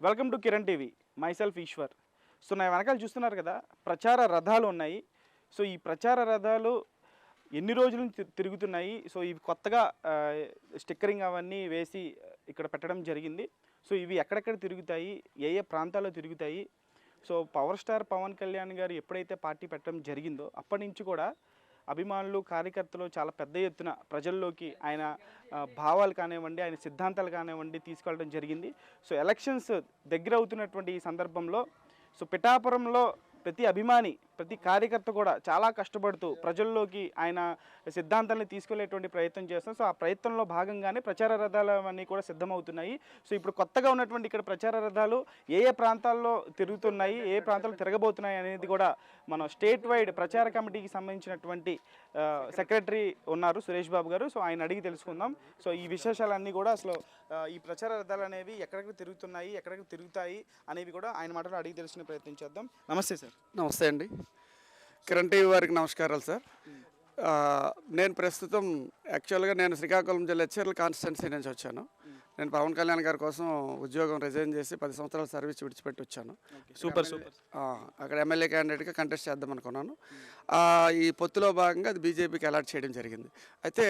Welcome to Kiran TV. Myself Eeshwar. So నా వెనకాల చూస్తున్నారు కదా, ప్రచార రథాలు ఉన్నాయి. సో ఈ ప్రచార రథాలు ఎన్ని రోజుల నుంచి తిరుగుతున్నాయి. సో ఇవి కొత్తగా స్టిక్కరింగ్ అవన్నీ వేసి ఇక్కడ పెట్టడం జరిగింది. సో ఇవి ఎక్కడెక్కడ తిరుగుతాయి, ఏ ఏ ప్రాంతాల్లో తిరుగుతాయి. So power star Pawan Kalyan గారు ఎప్పుడైతే పార్టీ పెట్టడం జరిగిందో అప్పటి నుంచి కూడా అభిమానులు, కార్యకర్తలు చాలా పెద్ద ఎత్తున ప్రజల్లోకి ఆయన భావాలు కానివ్వండి, ఆయన సిద్ధాంతాలు కానివ్వండి తీసుకెళ్ళడం జరిగింది. సో ఎలక్షన్స్ దగ్గర అవుతున్నటువంటి ఈ సందర్భంలో సో పిఠాపురంలో ప్రతి అభిమాని, ప్రతి కార్యకర్త కూడా చాలా కష్టపడుతూ ప్రజల్లోకి ఆయన సిద్ధాంతాలను తీసుకెళ్లేటువంటి ప్రయత్నం చేస్తాం. సో ఆ ప్రయత్నంలో భాగంగానే ప్రచార రథాలు అన్నీ కూడా సిద్ధమవుతున్నాయి. సో ఇప్పుడు కొత్తగా ఉన్నటువంటి ఇక్కడ ప్రచార రథాలు ఏ ఏ ప్రాంతాల్లో తిరుగుతున్నాయి, ఏ ప్రాంతాల్లో తిరగబోతున్నాయి అనేది కూడా మనం స్టేట్ వైడ్ ప్రచార కమిటీకి సంబంధించినటువంటి సెక్రటరీ ఉన్నారు సురేష్ బాబు గారు. సో ఆయన అడిగి తెలుసుకుందాం. సో ఈ విశేషాలన్నీ కూడా అసలు ఈ ప్రచార రథాలు అనేవి ఎక్కడెక్కడ తిరుగుతున్నాయి, ఎక్కడెక్కడ తిరుగుతాయి అనేవి కూడా ఆయన మాటలో అడిగి తెలుసుకునే ప్రయత్నం చేద్దాం. నమస్తే సార్. నమస్తే అండి. కిరణ్ టీవీ వారికి నమస్కారాలు సార్. నేను ప్రస్తుతం యాక్చువల్గా నేను శ్రీకాకుళం జిల్లా ఎచ్చెర్ల కాన్స్టిట్యున్సీ నుంచి వచ్చాను. నేను పవన్ కళ్యాణ్ గారి కోసం ఉద్యోగం రిజైన్ చేసి 10 సంవత్సరాల సర్వీస్ విడిచిపెట్టి వచ్చాను. సూపర్. అక్కడ ఎమ్మెల్యే క్యాండిడేట్గా కంటెస్ట్ చేద్దాం అనుకున్నాను. ఈ పొత్తులో భాగంగా అది బీజేపీకి అలాట్ చేయడం జరిగింది. అయితే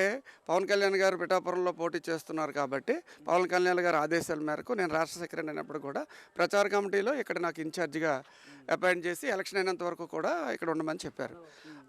పవన్ కళ్యాణ్ గారు పిఠాపురంలో పోటీ చేస్తున్నారు కాబట్టి పవన్ కళ్యాణ్ గారి ఆదేశాల మేరకు నేను రాష్ట్ర సెక్రటరీ అయినప్పుడు కూడా ప్రచార కమిటీలో ఇక్కడ నాకు ఇన్ఛార్జిగా అపాయింట్ చేసి ఎలక్షన్ అయినంత వరకు కూడా ఇక్కడ ఉండమని చెప్పారు.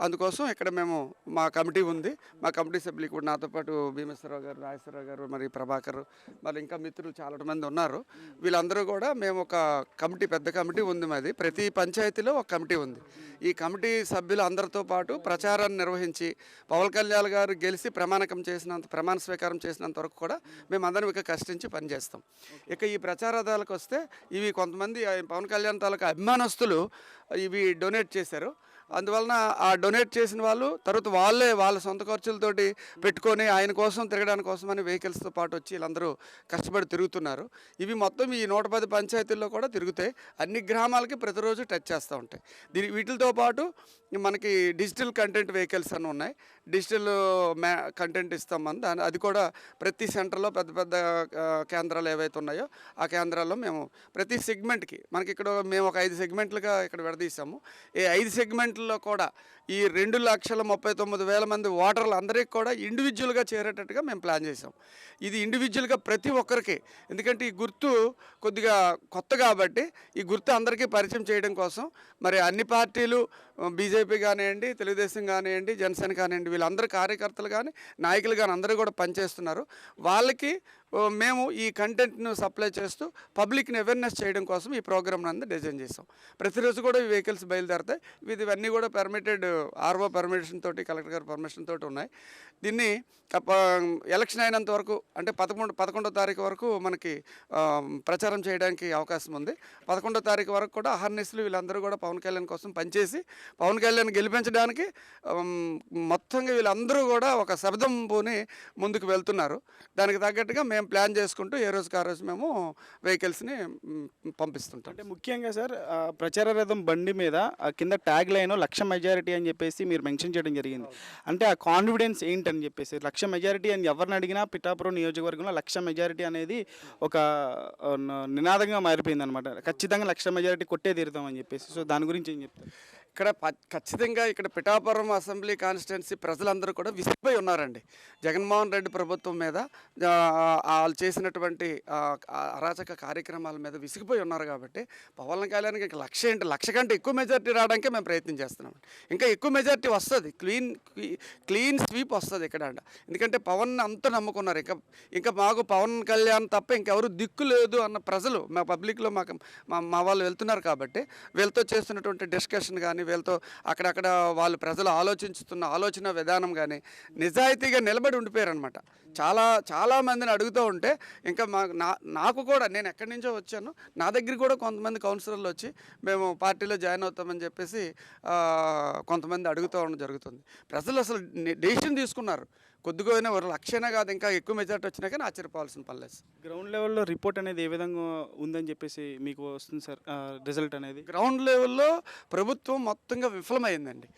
అందుకోసం ఇక్కడ మేము మా కమిటీ ఉంది. మా కమిటీ సభ్యులు కూడా నాతో పాటు భీమేశ్వరరావు గారు, రాజేశ్వరరావు గారు, మరి ప్రభాకర్, మరి ఇంకా మిత్రులు చాలా మంది ఉన్నారు. వీళ్ళందరూ కూడా మేము ఒక కమిటీ, పెద్ద కమిటీ ఉంది మాది. ప్రతి పంచాయతీలో ఒక కమిటీ ఉంది. ఈ కమిటీ సభ్యులు అందరితో పాటు ప్రచారాన్ని నిర్వహించి పవన్ కళ్యాణ్ గారు గెలిచి ప్రమాణ స్వీకారం చేసినంత వరకు కూడా మేమందరం ఇక కష్టించి పనిచేస్తాం. ఇక ఈ ప్రచారాలకు వస్తే ఇవి కొంతమంది పవన్ కళ్యాణ్ తాలూకా అభిమానస్తులు ఇవి డొనేట్ చేశారు. అందువలన ఆ డొనేట్ చేసిన వాళ్ళు తర్వాత వాళ్ళ సొంత ఖర్చులతోటి పెట్టుకొని ఆయన కోసం తిరగడానికి కోసమని వెహికల్స్తో పాటు వచ్చి వీళ్ళందరూ కష్టపడి తిరుగుతున్నారు. ఇవి మొత్తం ఈ 110 పంచాయతీల్లో కూడా తిరుగుతాయి. అన్ని గ్రామాలకి ప్రతిరోజు టచ్ చేస్తూ ఉంటాయి. వీటితో పాటు మనకి డిజిటల్ కంటెంట్ వెహికల్స్ అని ఉన్నాయి. డిజిటల్ కంటెంట్ ఇస్తాం మనం. అది కూడా ప్రతి సెంటర్లో పెద్ద పెద్ద కేంద్రాలు ఏవైతే ఉన్నాయో ఆ కేంద్రాల్లో మేము ప్రతి సెగ్మెంట్కి మనకి ఇక్కడ మేము ఒక 5 సెగ్మెంట్లుగా ఇక్కడ విడదీసాము. ఈ 5 సెగ్మెంట్లలో కూడా ఈ 2,39,000 మంది ఓటర్లు అందరికీ కూడా ఇండివిజువల్గా చేరేటట్టుగా మేము ప్లాన్ చేసాం. ఇది ఇండివిజువల్గా ప్రతి ఒక్కరికి, ఎందుకంటే ఈ గుర్తు కొద్దిగా కొత్త కాబట్టి ఈ గుర్తు అందరికీ పరిచయం చేయడం కోసం మరి అన్ని పార్టీలు, బీజేపీ కానివ్వండి, తెలుగుదేశం కానివ్వండి, జనసేన కానివ్వండి, వీళ్ళందరూ కార్యకర్తలు కానీ నాయకులు కానీ అందరూ కూడా పనిచేస్తున్నారు. వాళ్ళకి మేము ఈ కంటెంట్ను సప్లై చేస్తూ పబ్లిక్ని అవేర్నెస్ చేయడం కోసం ఈ ప్రోగ్రామ్ అంతా డిజైన్ చేసాం. ప్రతిరోజు కూడా ఈ వెహికల్స్ బయలుదేరుతాయి. ఇవన్నీ కూడా పర్మిటెడ్, ఆర్ఓ పర్మిషన్ తోటి, కలెక్టర్ గారి పర్మిషన్ తోటి ఉన్నాయి. దీన్ని ఎలక్షన్ అయినంత వరకు అంటే 11వ తారీఖు వరకు మనకి ప్రచారం చేయడానికి అవకాశం ఉంది. 11వ తారీఖు వరకు కూడా అహర్నిశలు వీళ్ళందరూ కూడా పవన్ కళ్యాణ్ కోసం పనిచేసి పవన్ కళ్యాణ్ గెలిపించడానికి మొత్తంగా వీళ్ళందరూ కూడా ఒక శబ్దం పూని ముందుకు వెళ్తున్నారు. దానికి తగ్గట్టుగా మేము ప్లాన్ చేసుకుంటూ ఏ రోజుకి ఆ రోజు మేము వెహికల్స్ని పంపిస్తుంటాం. అంటే ముఖ్యంగా సార్, ప్రచార రథం బండి మీద కింద ట్యాగ్ లైన్ 1,00,000 మెజారిటీ అని చెప్పేసి మీరు మెన్షన్ చేయడం జరిగింది. అంటే ఆ కాన్ఫిడెన్స్ ఏంటని చెప్పేసి 1,00,000 మెజారిటీ అని ఎవరిని అడిగినా పిఠాపురం నియోజకవర్గంలో 1,00,000 మెజారిటీ అనేది ఒక నినాదంగా మారిపోయింది అనమాట. ఖచ్చితంగా 1,00,000 మెజారిటీ కొట్టే తీరుతామని చెప్పేసి. సో దాని గురించి ఏం చెప్తారు? ఇక్కడ ఖచ్చితంగా ఇక్కడ పిఠాపురం అసెంబ్లీ కాన్స్టిట్యున్సీ ప్రజలందరూ కూడా విసిగిపోయి ఉన్నారండి జగన్మోహన్ రెడ్డి ప్రభుత్వం మీద. వాళ్ళు చేసినటువంటి అరాచక కార్యక్రమాల మీద విసిగిపోయి ఉన్నారు. కాబట్టి పవన్ కళ్యాణ్కి 1,00,000 ఏంటి, 1,00,000 కంటే ఎక్కువ మెజారిటీ రావడానికే మేము ప్రయత్నం చేస్తున్నాం. ఇంకా ఎక్కువ మెజారిటీ వస్తుంది, క్లీన్ స్వీప్ వస్తుంది ఇక్కడ. ఎందుకంటే పవన్ అంతా నమ్ముకున్నారు. ఇంకా మాకు పవన్ కళ్యాణ్ తప్ప ఇంకెవరు దిక్కు లేదు అన్న ప్రజలు మా పబ్లిక్లో మా వాళ్ళు వెళ్తున్నారు. కాబట్టి వీళ్ళతో చేస్తున్నటువంటి డిస్కషన్ కానీ, వీళ్ళతో అక్కడక్కడ వాళ్ళు ప్రజలు ఆలోచిస్తున్న ఆలోచన విధానం కానీ నిజాయితీగా నిలబడి ఉండిపోయారు అనమాట. చాలా మందిని అడుగుతూ ఉంటే ఇంకా నాకు కూడా, నేను ఎక్కడి నుంచో వచ్చాను, నా దగ్గర కూడా కొంతమంది కౌన్సిలర్లు వచ్చి మేము పార్టీలో జాయిన్ అవుతామని చెప్పేసి కొంతమంది అడుగుతూ ఉండడం జరుగుతుంది. ప్రజలు అసలు డెసిషన్ తీసుకున్నారు. కొద్దిగా 1,00,000 కాదు, ఇంకా ఎక్కువ మెజార్టీ వచ్చినా కానీ ఆశ్చర్యపోవాల్సిన పర్లేదు. గ్రౌండ్ లెవెల్లో రిపోర్ట్ అనేది ఏ విధంగా ఉందని చెప్పేసి మీకు వస్తుంది సార్ రిజల్ట్ అనేది? గ్రౌండ్ లెవెల్లో ప్రభుత్వం మొత్తంగా విఫలమైందండి.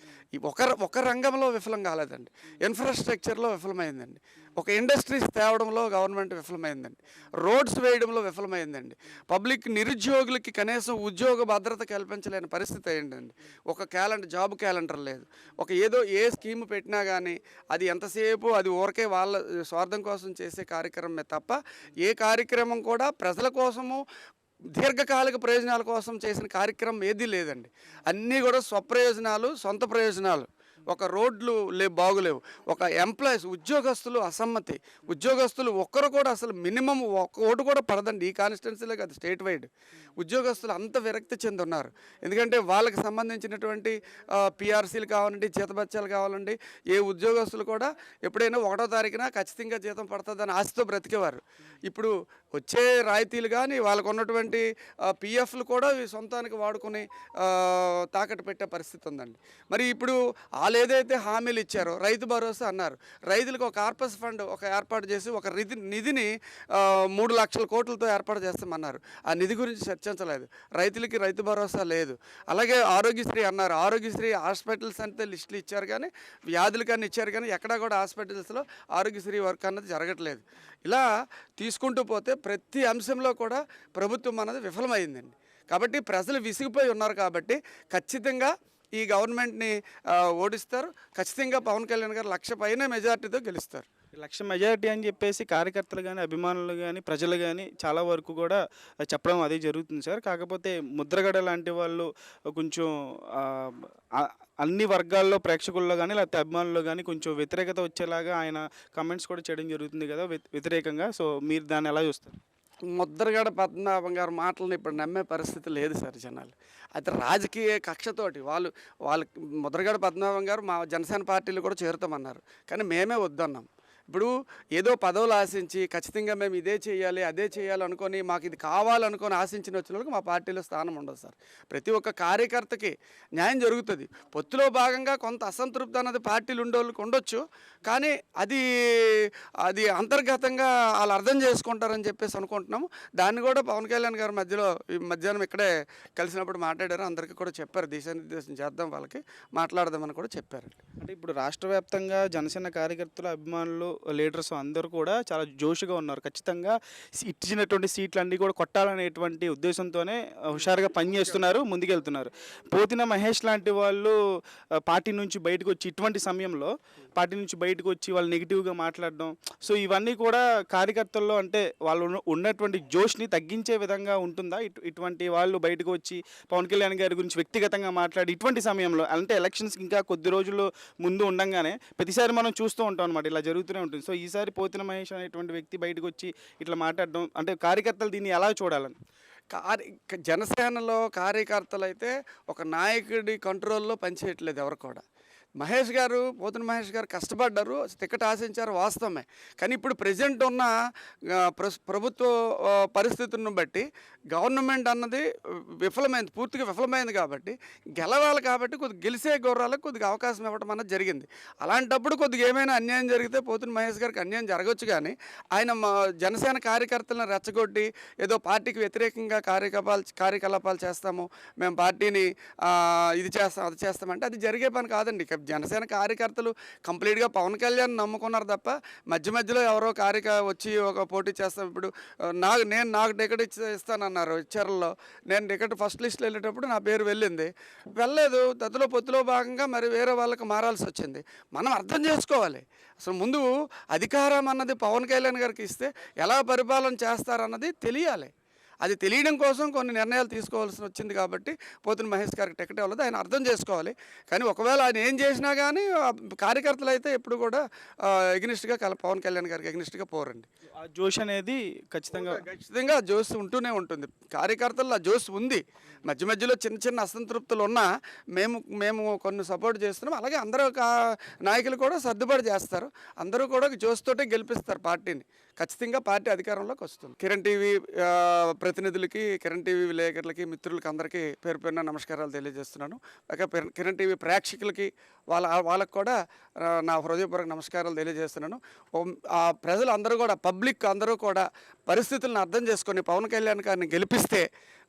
ఒక రంగంలో విఫలం కాలేదండి, ఇన్ఫ్రాస్ట్రక్చర్లో విఫలమైందండి. ఒక ఇండస్ట్రీస్ తేవడంలో గవర్నమెంట్ విఫలమైందండి. రోడ్స్ వేయడంలో విఫలమైందండి. పబ్లిక్ నిరుద్యోగులకి కనీసం ఉద్యోగ భద్రత కల్పించలేని పరిస్థితి అయిందండి. ఒక జాబ్ క్యాలెండర్ లేదు. ఏదో ఏ స్కీమ్ పెట్టినా కానీ అది ఎంతసేపు అది ఊరికే వాళ్ళ స్వార్థం కోసం చేసే కార్యక్రమమే తప్ప ఏ కార్యక్రమం కూడా ప్రజల కోసము దీర్ఘకాలిక ప్రయోజనాల కోసం చేసిన కార్యక్రమం ఏదీ లేదండి. అన్నీ కూడా స్వప్రయోజనాలు, సొంత ప్రయోజనాలు. ఒక రోడ్లు బాగులేవు. ఒక ఎంప్లాయీస్ ఉద్యోగస్తులు అసమ్మతి. ఉద్యోగస్తులు ఒక్కరు కూడా అసలు మినిమం ఒక్క ఓటు కూడా పడదండి. ఈ కాన్స్టిట్యున్సీలో కాదు, స్టేట్ వైడ్ ఉద్యోగస్తులు అంత విరక్తి చెంది ఉన్నారు. ఎందుకంటే వాళ్ళకి సంబంధించినటువంటి పిఆర్సీలు కావాలండి, జీతభత్యాలు కావాలండి. ఏ ఉద్యోగస్తులు కూడా ఎప్పుడైనా 1వ తారీఖున ఖచ్చితంగా జీతం పడుతుందని ఆశతో బ్రతికేవారు. ఇప్పుడు వచ్చే రాయితీలు కానీ వాళ్ళకు ఉన్నటువంటి పిఎఫ్లు కూడా సొంతానికి వాడుకొని తాకట్టు పెట్టే పరిస్థితి ఉందండి. మరి ఇప్పుడు వాళ్ళు ఏదైతే హామీలు ఇచ్చారో రైతు భరోసా అన్నారు. రైతులకు ఒక కార్పస్ ఫండ్ ఏర్పాటు చేసి ఒక నిధిని 3 లక్షల కోట్లతో ఏర్పాటు చేస్తామన్నారు. ఆ నిధి గురించి చర్చించలేదు. రైతులకి రైతు భరోసా లేదు. అలాగే ఆరోగ్యశ్రీ అన్నారు. ఆరోగ్యశ్రీ హాస్పిటల్స్ అంటే లిస్టులు ఇచ్చారు కానీ వ్యాధులు కానీ ఇచ్చారు కానీ ఎక్కడా కూడా హాస్పిటల్స్లో ఆరోగ్యశ్రీ వర్క్ అన్నది జరగట్లేదు. ఇలా తీసుకుంటూ పోతే ప్రతి అంశంలో కూడా ప్రభుత్వం అన్నది విఫలమైందండి. కాబట్టి ప్రజలు విసిగిపోయి ఉన్నారు. కాబట్టి ఖచ్చితంగా ఈ గవర్నమెంట్ని ఓడిస్తారు. ఖచ్చితంగా పవన్ కళ్యాణ్ గారు 1,00,000 పైన మెజార్టీతో గెలుస్తారు. 1,00,000 మెజారిటీ అని చెప్పేసి కార్యకర్తలు కానీ, అభిమానులు కానీ, ప్రజలు కానీ చాలా వరకు కూడా చెప్పడం అదే జరుగుతుంది సార్. కాకపోతే ముద్రగడ లాంటి వాళ్ళు కొంచెం అన్ని వర్గాల్లో ప్రేక్షకుల్లో కానీ లేకపోతే అభిమానుల్లో కానీ కొంచెం వ్యతిరేకత వచ్చేలాగా ఆయన కమెంట్స్ కూడా చేయడం జరుగుతుంది కదా వ్యతిరేకంగా. సో మీరు దాన్ని ఎలా చూస్తారు? ముద్రగడ పద్మనాభం గారి మాటలను ఇప్పుడు నమ్మే పరిస్థితి లేదు సార్ జనాలు. అయితే రాజకీయ కక్షతోటి వాళ్ళు ముద్రగడ పద్మనాభం గారు మా జనసేన పార్టీలు కూడా చేరుతామన్నారు. కానీ మేమే వద్దన్నాం. ఇప్పుడు ఏదో పదవులు ఆశించి ఖచ్చితంగా మేము ఇదే చేయాలి అదే చేయాలి అనుకొని మాకు ఇది కావాలనుకొని ఆశించిన వచ్చిన వాళ్ళకి మా పార్టీలో స్థానం ఉండదు సార్. ప్రతి ఒక్క కార్యకర్తకి న్యాయం జరుగుతుంది. పొత్తులో భాగంగా కొంత అసంతృప్తి అన్నది పార్టీలు ఉండేవాళ్ళకి ఉండొచ్చు. కానీ అది అంతర్గతంగా వాళ్ళు అర్థం చేసుకుంటారని చెప్పేసి అనుకుంటున్నాము. దాన్ని కూడా పవన్ కళ్యాణ్ గారు మధ్యాహ్నం ఇక్కడే కలిసినప్పుడు మాట్లాడారు. అందరికీ కూడా చెప్పారు, దిశానిర్దేశం చేద్దాం, వాళ్ళకి మాట్లాడదామని కూడా చెప్పారు. అంటే ఇప్పుడు రాష్ట్ర వ్యాప్తంగా జనసేన కార్యకర్తలు, అభిమానులు, లీడర్స్ అందరూ కూడా చాలా జోష్గా ఉన్నారు. ఖచ్చితంగా ఇచ్చినటువంటి సీట్లు అన్నీ కూడా కొట్టాలనేటువంటి ఉద్దేశంతోనే హుషారుగా పనిచేస్తున్నారు, ముందుకెళ్తున్నారు. పోతిన మహేష్ లాంటి వాళ్ళు పార్టీ నుంచి బయటకు వచ్చి ఇటువంటి సమయంలో పార్టీ నుంచి బయటకు వచ్చి వాళ్ళు నెగిటివ్గా మాట్లాడడం, సో ఇవన్నీ కూడా కార్యకర్తల్లో అంటే వాళ్ళు ఉన్నటువంటి జోష్ని తగ్గించే విధంగా ఉంటుందా? ఇటువంటి వాళ్ళు బయటకు వచ్చి పవన్ కళ్యాణ్ గారి గురించి వ్యక్తిగతంగా మాట్లాడి ఇటువంటి సమయంలో, అంటే ఎలక్షన్స్కి ఇంకా కొద్ది రోజులు ముందు ఉండంగానే ప్రతిసారి మనం చూస్తూ ఉంటాం అనమాట, ఇలా జరుగుతూనే ఉంటుంది. సో ఈసారి పోతిన మహేష్ అనేటువంటి వ్యక్తి బయటకు వచ్చి ఇట్లా మాట్లాడడం, అంటే కార్యకర్తలు దీన్ని ఎలా చూడాలని? జనసేనలో కార్యకర్తలు అయితే ఒక నాయకుడి కంట్రోల్లో పనిచేయట్లేదు ఎవరు కూడా. పోతిన మహేష్ గారు కష్టపడ్డారు, టికెట్ ఆశించారు, వాస్తవమే. కానీ ఇప్పుడు ప్రజెంట్ ఉన్న ప్రభుత్వ పరిస్థితులను బట్టి గవర్నమెంట్ అన్నది పూర్తిగా విఫలమైంది. కాబట్టి గెలవాలి, కాబట్టి కొద్దిగా గెలిచే గౌరవాలకు కొద్దిగా అవకాశం ఇవ్వడం అన్నది జరిగింది. అలాంటప్పుడు కొద్దిగా ఏమైనా అన్యాయం జరిగితే పోతిన మహేష్ గారికి అన్యాయం జరగవచ్చు. కానీ ఆయన జనసేన కార్యకర్తలను రెచ్చగొట్టి ఏదో పార్టీకి వ్యతిరేకంగా కార్యకలాపాలు చేస్తాము, మేము పార్టీని ఇది చేస్తాం అది చేస్తామంటే అది జరిగే పని కాదండి. జనసేన కార్యకర్తలు కంప్లీట్గా పవన్ కళ్యాణ్ నమ్ముకున్నారు తప్ప మధ్యలో ఎవరో వచ్చి ఒక పోటీ చేస్తాం. ఇప్పుడు నాకు టికెట్ ఇస్తానన్నారు ఇచ్చారులో. నేను టికెట్ ఫస్ట్ లిస్ట్లో వెళ్ళేటప్పుడు నా పేరు వెళ్ళలేదు. పొత్తులో భాగంగా మరి వేరే వాళ్ళకి మారాల్సి వచ్చింది. మనం అర్థం చేసుకోవాలి. అసలు ముందు అధికారం అన్నది పవన్ కళ్యాణ్ గారికి ఇస్తే ఎలా పరిపాలన చేస్తారన్నది తెలియాలి. అది తెలియడం కోసం కొన్ని నిర్ణయాలు తీసుకోవాల్సి వచ్చింది. కాబట్టి పోతిన మహేష్ గారికి టికెట్ ఇవ్వలేదు, ఆయన అర్థం చేసుకోవాలి. కానీ ఒకవేళ ఆయన ఏం చేసినా కానీ కార్యకర్తలు అయితే ఎప్పుడు కూడా ఎగ్నిస్ట్గా పవన్ కళ్యాణ్ గారికి ఎగ్నిస్ట్గా పోరండి. ఆ జోష్ అనేది ఖచ్చితంగా జోష్ ఉంటూనే ఉంటుంది. కార్యకర్తల్లో ఆ జోష్ ఉంది. మధ్యలో చిన్న అసంతృప్తులు ఉన్నా మేము కొన్ని సపోర్ట్ చేస్తున్నాం. అలాగే అందరూ నాయకులు కూడా సర్దుబాటు చేస్తారు. అందరూ కూడా జోష్తోటే గెలిపిస్తారు పార్టీని. ఖచ్చితంగా పార్టీ అధికారంలోకి వస్తుంది. కిరణ్ టీవీ ప్రతినిధులకి, కిరణ్ టీవీ విలేకరులకి, మిత్రులకి అందరికీ పేరు పేరున నమస్కారాలు తెలియజేస్తున్నాను. కిరణ్ టీవీ ప్రేక్షకులకి వాళ్ళకు కూడా నా హృదయపూర్వక నమస్కారాలు తెలియజేస్తున్నాను. ప్రజలు అందరూ కూడా, పబ్లిక్ అందరూ కూడా పరిస్థితులను అర్థం చేసుకొని పవన్ కళ్యాణ్ గారిని గెలిపిస్తే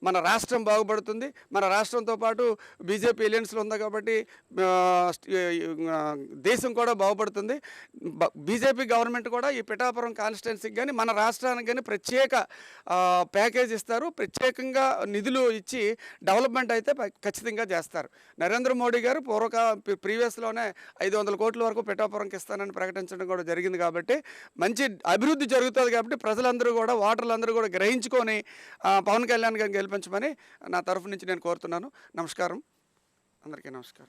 మన రాష్ట్రం బాగుపడుతుంది. మన రాష్ట్రంతో పాటు బీజేపీ ఎలియన్స్లో ఉంది కాబట్టి దేశం కూడా బాగుపడుతుంది. బీజేపీ గవర్నమెంట్ కూడా ఈ పిఠాపురం కాన్స్టిట్యున్సీకి కానీ మన రాష్ట్రానికి కానీ ప్రత్యేక ప్యాకేజ్ ఇస్తారు. ప్రత్యేకంగా నిధులు ఇచ్చి డెవలప్మెంట్ అయితే ఖచ్చితంగా చేస్తారు. నరేంద్ర మోడీ గారు ప్రీవియస్లోనే 500 కోట్ల వరకు పిఠాపురంకి ఇస్తానని ప్రకటించడం కూడా జరిగింది. కాబట్టి మంచి అభివృద్ధి జరుగుతుంది. కాబట్టి ప్రజలందరూ కూడా ఓటర్లందరూ కూడా గ్రహించుకొని పవన్ కళ్యాణ్ గారిని గెలిపించమని నా తరఫు నుంచి నేను కోరుతున్నాను. నమస్కారం, అందరికీ నమస్కారం.